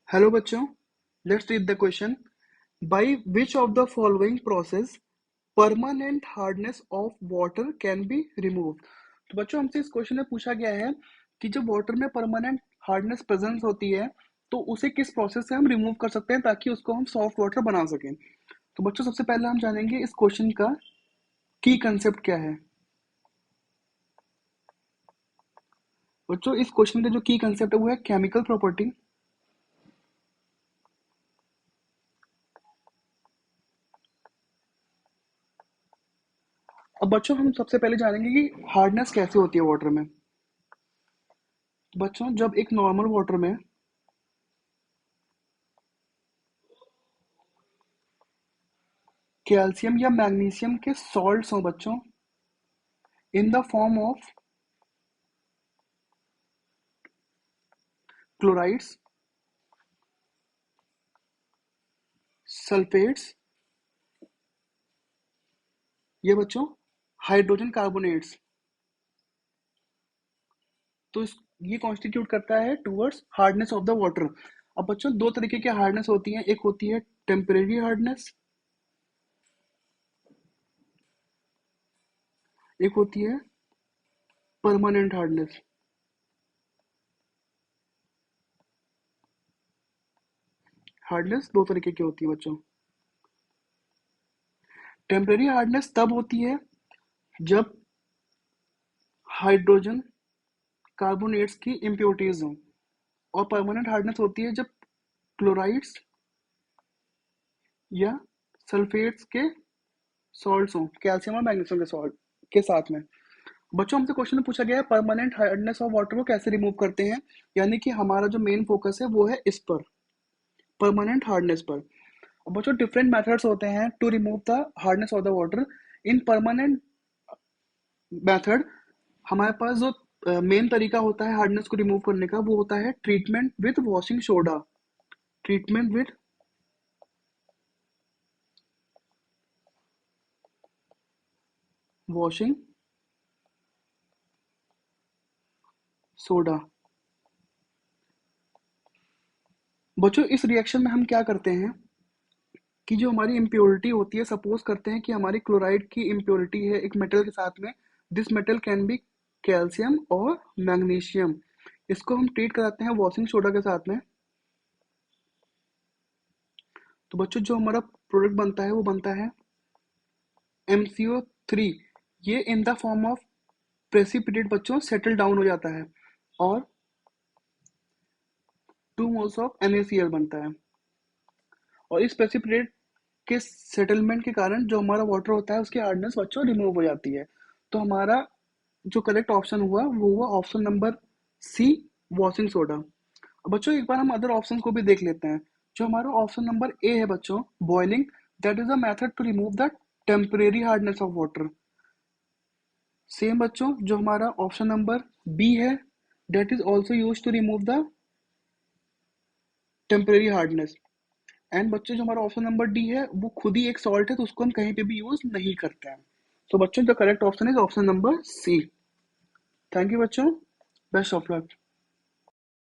Hello बच्चों, let's read the question. By which of the following process permanent hardness of water can be removed. तो बच्चों हमसे इस question में पूछा गया है कि जब वाटर में परमानेंट हार्डनेस प्रेजेंस होती है तो उसे किस प्रोसेस से हम रिमूव कर सकते हैं ताकि उसको हम सॉफ्ट वाटर बना सकें। तो बच्चों सबसे पहले हम जानेंगे इस क्वेश्चन का की कंसेप्ट क्या है। बच्चों इस क्वेश्चन का जो की कंसेप्ट है वो है केमिकल प्रॉपर्टी। अब बच्चों हम सबसे पहले जानेंगे कि हार्डनेस कैसे होती है वाटर में। बच्चों जब एक नॉर्मल वाटर में कैल्शियम या मैग्नीशियम के सॉल्ट्स हों बच्चों in the form of chlorides, sulphates, ये बच्चों हाइड्रोजन कार्बोनेट्स, तो ये कॉन्स्टिट्यूट करता है towards hardness of the water. अब बच्चों दो तरीके की हार्डनेस होती है, एक होती है टेम्परेरी हार्डनेस, एक होती है परमानेंट हार्डनेस। हार्डनेस दो तरीके की होती है बच्चों। टेम्परेरी हार्डनेस तब होती है जब हाइड्रोजन कार्बोनेट्स की इम्प्योरिटीज हों, और परमानेंट हार्डनेस होती है जब क्लोराइड्स या सल्फेट्स के सॉल्ट्स हों, कैल्शियम और मैग्नीशियम के सॉल्ट के साथ में। बच्चों हमसे क्वेश्चन में पूछा गया है परमानेंट हार्डनेस ऑफ वाटर को कैसे रिमूव करते हैं, यानी कि हमारा जो मेन फोकस है वो है इस पर, परमानेंट हार्डनेस पर। अब बच्चों डिफरेंट मेथड्स होते हैं to remove the hardness of the water. In permanent method हमारे पास जो मेन तरीका होता है हार्डनेस को रिमूव करने का वो होता है treatment with washing soda. Treatment with washing soda. बच्चों इस रिएक्शन में हम क्या करते हैं कि जो हमारी इम्प्योरिटी होती है, सपोज करते हैं कि हमारी क्लोराइड की इम्प्योरिटी है एक मेटल के साथ में, this metal can be calcium और मैग्नीशियम। इसको हम ट्रीट कराते हैं वॉशिंग सोडा के साथ में। तो बच्चों जो हमारा प्रोडक्ट बनता है वो बनता है MCO3। ये in the form of precipitate बच्चों सेटल डाउन हो जाता है और 2 मोल्स ऑफ NaCl बनता है। और इस प्रेसिपिटेट के सेटलमेंट के कारण जो हमारा वाटर होता है उसकी हार्डनेस बच्चों रिमूव हो जाती है। तो हमारा जो करेक्ट ऑप्शन हुआ वो हुआ option number C, washing soda. अब बच्चों एक बार हम अदर ऑप्शन को भी देख लेते हैं। जो हमारा ऑप्शन नंबर ए है बच्चों, boiling, that is a method to remove the temporary hardness of water. Same बच्चों जो हमारा ऑप्शन नंबर बी है, that is also use to remove the temporary hardness. And बच्चों जो हमारा ऑप्शन नंबर डी है वो खुद ही एक सॉल्ट है तो उसको हम कहीं पे भी यूज नहीं करते हैं। तो बच्चों the correct option is option number C. Thank you बच्चों, बेस्ट ऑफ लक।